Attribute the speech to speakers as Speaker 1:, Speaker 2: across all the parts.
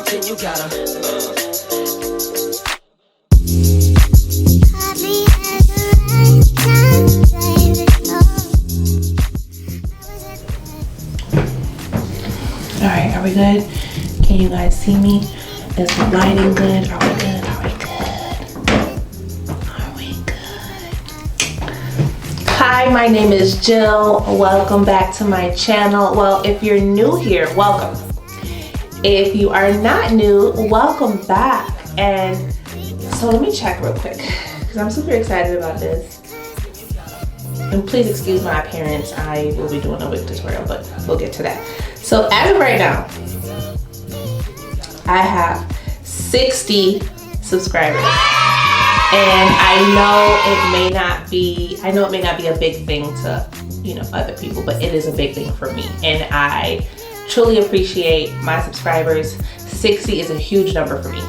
Speaker 1: then you gotta.
Speaker 2: All right, are we good? Can you guys see me? Is the lighting good? Are we good? Are we good? Are we good? Hi, my name is Jill. Welcome back to my channel. Well, if you're new here, welcome. If you are not new, welcome back. And so let me check real quick because I'm super excited about this. And please excuse my appearance. I will be doing a wig tutorial, but we'll get to that. So as of right now, I have 60 subscribers. And I know it may not be a big thing to, you know, other people, but it is a big thing for me. And I truly appreciate my subscribers. 60 is a huge number for me.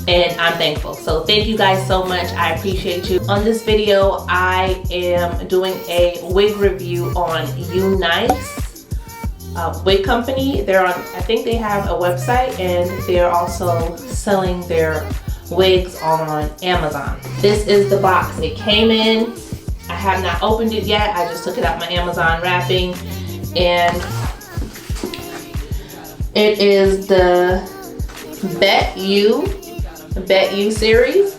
Speaker 2: And I'm thankful. So thank you guys so much. I appreciate you. On this video, I am doing a wig review on Unice wig company. They're on, I think they have a website, and they're also selling their wigs on Amazon. This is the box it came in. I have not opened it yet. I just took it out my Amazon wrapping, and it is the Bet You series.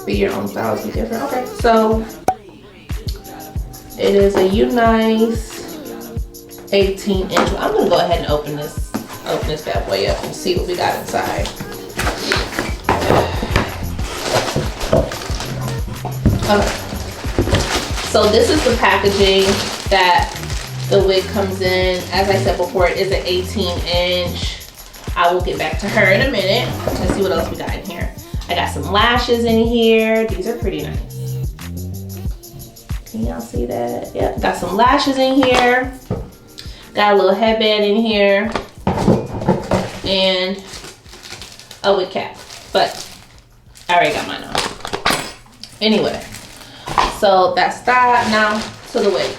Speaker 2: Be your own styles, be different. Okay, so it is a Unice 18-inch. I'm gonna go ahead and open this bad boy up and see what we got inside. Okay. So this is the packaging that the wig comes in. As I said before, it is an 18-inch. I will get back to her in a minute. Let's see what else we got in here. I got some lashes in here. These are pretty nice. Can y'all see that? Yep, got some lashes in here. Got a little headband in here. And a wig cap. But I already got mine on. Anyway, so that's that. Now to the wig.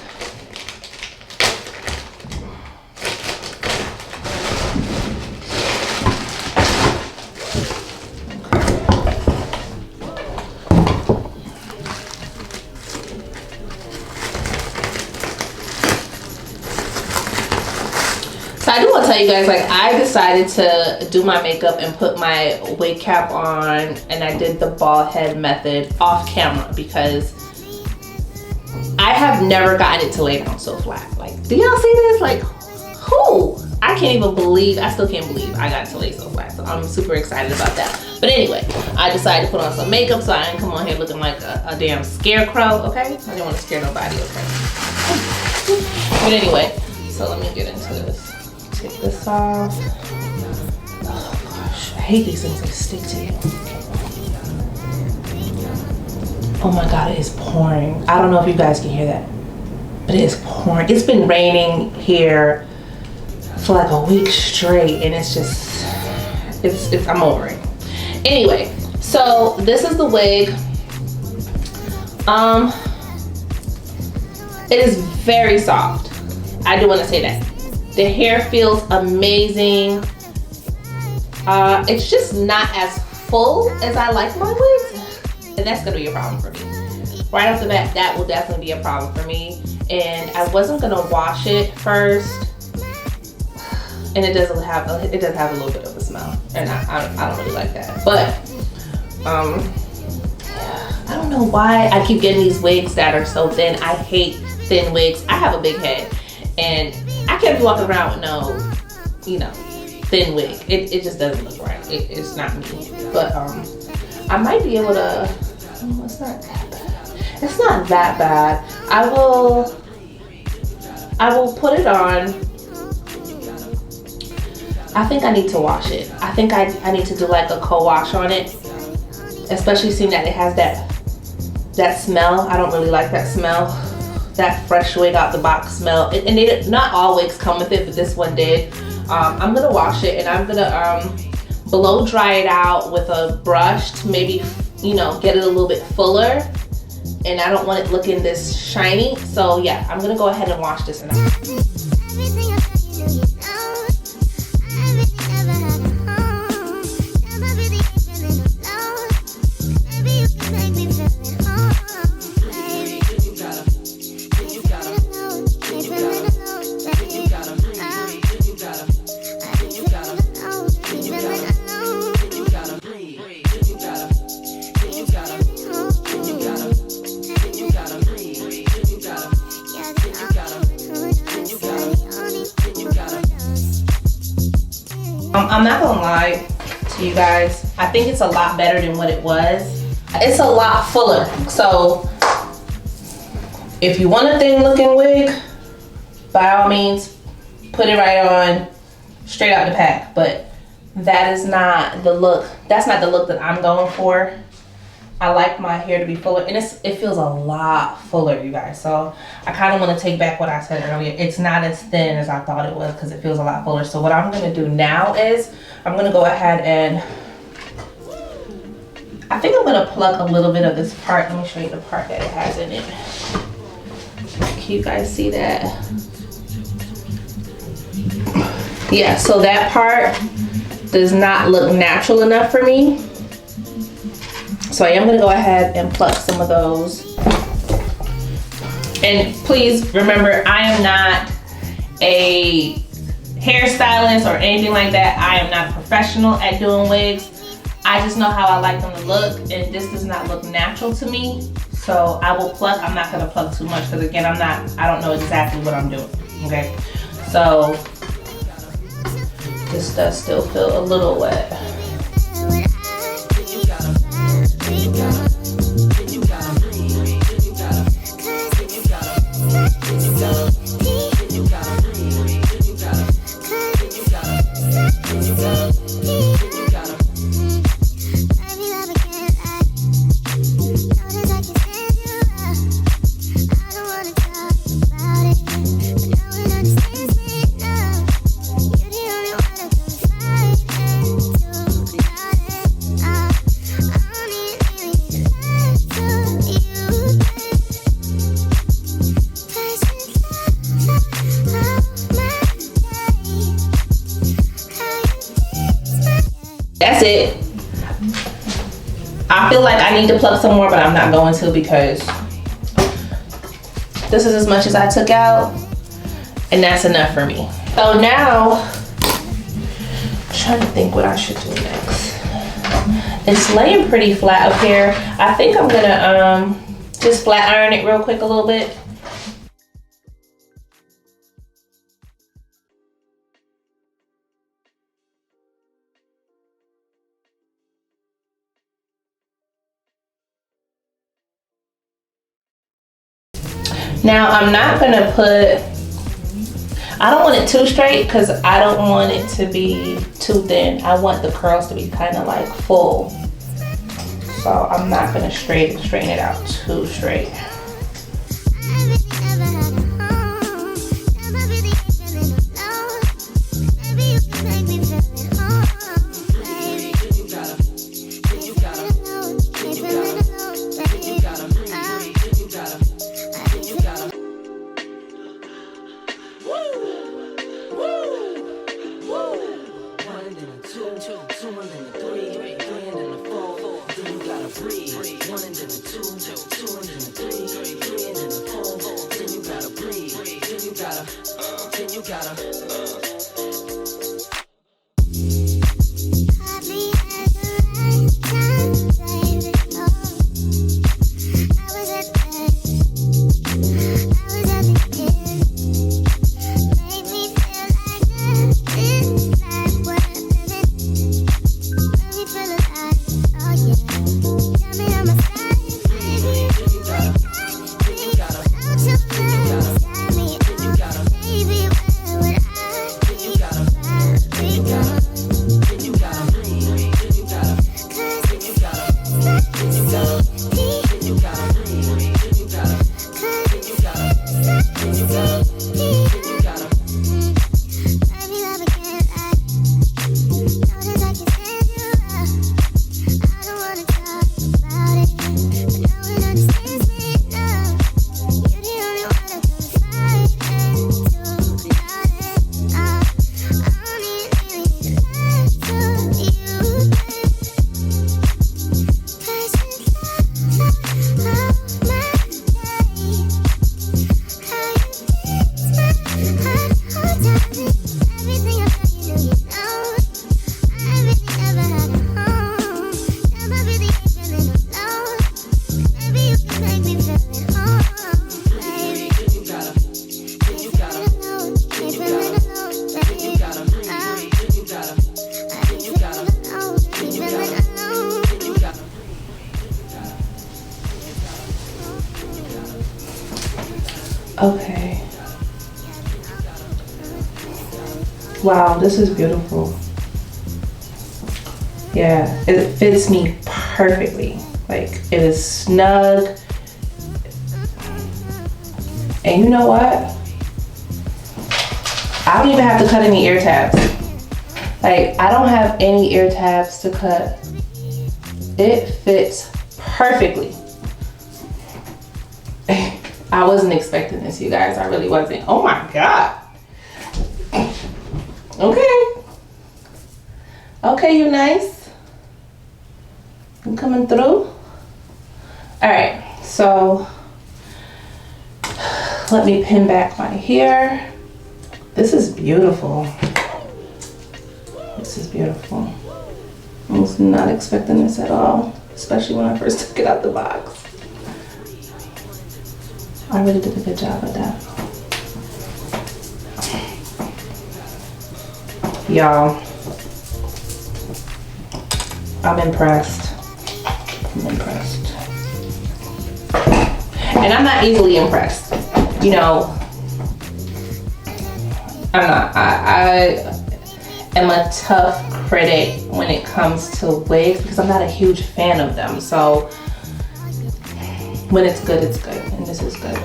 Speaker 2: I do want to tell you guys, like, I decided to do my makeup and put my wig cap on, and I did the bald head method off camera because I have never gotten it to lay down so flat. Like, do y'all see this? Like, who? I still can't believe I got it to lay so flat. So I'm super excited about that. But anyway, I decided to put on some makeup so I didn't come on here looking like a damn scarecrow, okay? I didn't want to scare nobody, okay? But anyway, so let me get into this. Take this off. Oh gosh, I hate these things that stick to you. Oh my god, it is pouring. I don't know if you guys can hear that, but it is pouring. It's been raining here for like a week straight, and it's just, I'm over it. Anyway, so this is the wig. It is very soft. I do want to say that. The hair feels amazing. It's just not as full as I like my wigs, and that's gonna be a problem for me. Right off the bat, that will definitely be a problem for me. And I wasn't gonna wash it first, and it does have a little bit of a smell, and I don't really like that. But I don't know why I keep getting these wigs that are so thin. I hate thin wigs. I have a big head, and I can't be walking around with no, you know, thin wig. It just doesn't look right. It's not me. But I might be able to. Oh, it's not that bad. It's not that bad. I will put it on. I think I need to wash it. I think I need to do like a co-wash on it, especially seeing that it has that smell. I don't really like that smell. That fresh wig out the box smell, and not all wigs come with it, but this one did. I'm gonna wash it, and I'm gonna blow dry it out with a brush to maybe, you know, get it a little bit fuller. And I don't want it looking this shiny, so yeah, I'm gonna go ahead and wash this now. I'm not gonna lie to you guys. I think it's a lot better than what it was. It's a lot fuller. So if you want a thin looking wig, by all means, put it right on, straight out the pack. But that is not the look. That's not the look that I'm going for. I like my hair to be fuller, and it feels a lot fuller, you guys. So I kind of want to take back what I said earlier. It's not as thin as I thought it was because it feels a lot fuller. So what I'm going to do now is I'm going to go ahead and I think I'm going to pluck a little bit of this part. Let me show you the part that it has in it. Can you guys see that? Yeah, so that part does not look natural enough for me. So I am gonna go ahead and pluck some of those. And please remember, I am not a hairstylist or anything like that. I am not a professional at doing wigs. I just know how I like them to look, and this does not look natural to me. So I will pluck. I'm not gonna pluck too much because again, I don't know exactly what I'm doing, okay? So this does still feel a little wet. That's it. I feel like I need to pluck some more, but I'm not going to because this is as much as I took out, and that's enough for me. So now, I'm trying to think what I should do next. It's laying pretty flat up here. I think I'm gonna just flat iron it real quick a little bit. Now I'm not gonna I don't want it too straight because I don't want it to be too thin. I want the curls to be kind of like full. So I'm not gonna straighten it out too straight. Wow, this is beautiful. Yeah, it fits me perfectly. Like, it is snug. And you know what? I don't even have to cut any ear tabs. Like, I don't have any ear tabs to cut. It fits perfectly. I wasn't expecting this, you guys. I really wasn't. Oh my God. Okay. Okay, Unice. I'm coming through. All right, so let me pin back my hair. This is beautiful. This is beautiful. I was not expecting this at all, especially when I first took it out the box. I really did a good job at that. Y'all, I'm impressed. I'm impressed. And I'm not easily impressed. You know, I'm not. I am a tough critic when it comes to wigs because I'm not a huge fan of them. So when it's good, it's good. And this is good.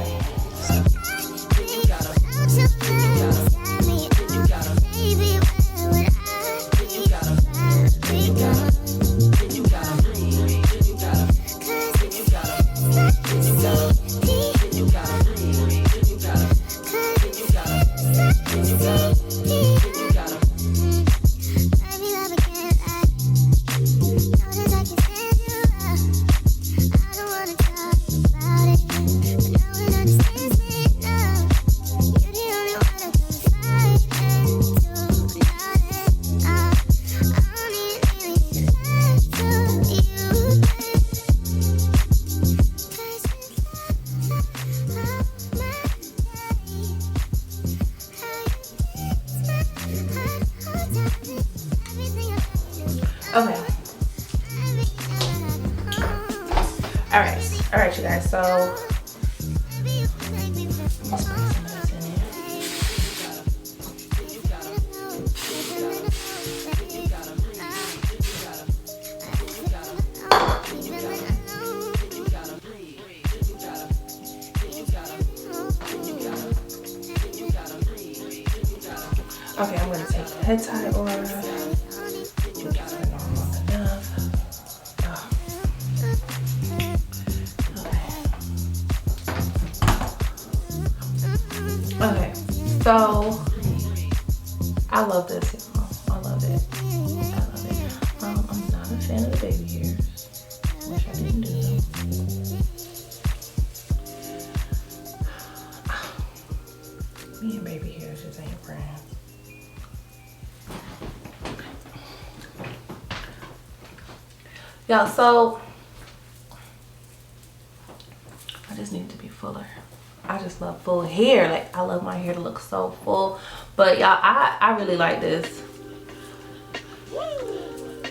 Speaker 2: Okay. All right, you guys. So let's put some of this in here. Okay, I'm gonna take the head tie off. Okay, so I love this, y'all. I love it. I love it. I'm not a fan of the baby hairs. Wish I didn't do them. Me and baby hairs just ain't friends. Y'all, so I just need to be fuller. I just love full hair. Like, I love my hair to look so full. But y'all, I really like this.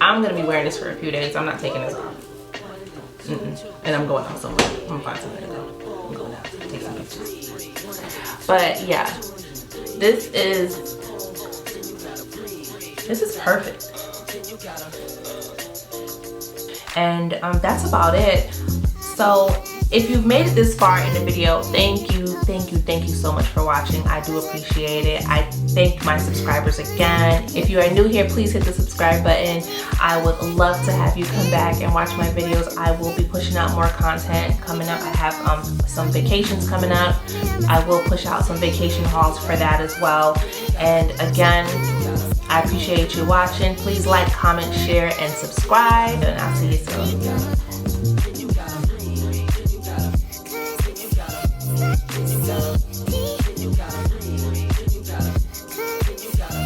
Speaker 2: I'm gonna be wearing this for a few days. I'm not taking this off. And I'm going out somewhere. I'm gonna find somewhere to go. I'm going out to take some pictures. But yeah, this is perfect. And that's about it. So if you've made it this far in the video, thank you so much for watching. I do appreciate it. I thank my subscribers again. If you are new here, please hit the subscribe button. I would love to have you come back and watch my videos. I will be pushing out more content coming up. I have some vacations coming up. I will push out some vacation hauls for that as well. And again, I appreciate you watching. Please like, comment, share, and subscribe. And I'll see you soon.